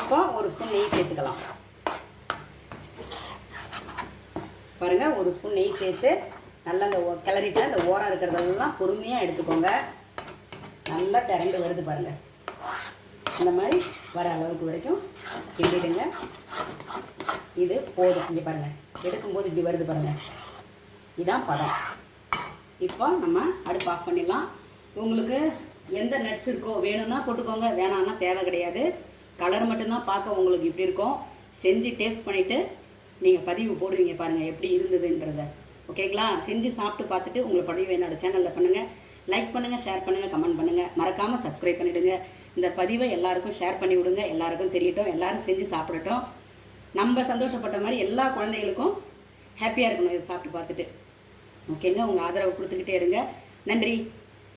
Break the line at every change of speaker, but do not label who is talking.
இப்போ ஒரு ஸ்பூன் நெய் சேர்த்துக்கலாம். பாருங்கள், ஒரு ஸ்பூன் நெய் சேர்த்து நல்லா அந்த கிளறிட்டு அந்த ஓரம் இருக்கிறதெல்லாம் பொறுமையாக எடுத்துக்கோங்க. நல்லா திரண்டு வருது பாருங்கள். இந்த மாதிரி வர அளவுக்கு வரைக்கும் கிண்டிடுங்க. இது போதும். இங்கே பாருங்கள், எடுக்கும்போது இப்படி வருது பாருங்கள். இதான் பதம். இப்போ நம்ம அடுப்பு ஆஃப் பண்ணிடலாம். உங்களுக்கு எந்த நட்ஸ் இருக்கோ வேணும்னா போட்டுக்கோங்க, வேணான்னா தேவை கிடையாது. கலர் மட்டும்தான் பார்க்க உங்களுக்கு இப்படி இருக்கும். செஞ்சு டேஸ்ட் பண்ணிவிட்டு நீங்கள் பதிவு போடுவீங்க பாருங்கள் எப்படி இருந்ததுன்றத. ஓகேங்களா? செஞ்சு சாப்பிட்டு பார்த்துட்டு உங்களுக்கு பதிவு என்னோடய சேனலில் பண்ணுங்கள். லைக் பண்ணுங்கள், ஷேர் பண்ணுங்கள், கமெண்ட் பண்ணுங்கள். மறக்காமல் சப்ஸ்கிரைப் பண்ணிவிடுங்க. இந்த பதிவை எல்லாருக்கும் ஷேர் பண்ணி விடுங்க. எல்லாருக்கும் தெரியட்டும், எல்லோரும் செஞ்சு சாப்பிடட்டும். நம்ம சந்தோஷப்பட்ட மாதிரி எல்லா குழந்தைகளுக்கும் ஹாப்பியாக இருக்கணும் இதை சாப்பிட்டு பார்த்துட்டு. ஓகேங்க? உங்கள் ஆதரவு கொடுத்துக்கிட்டே இருங்க. நன்றி.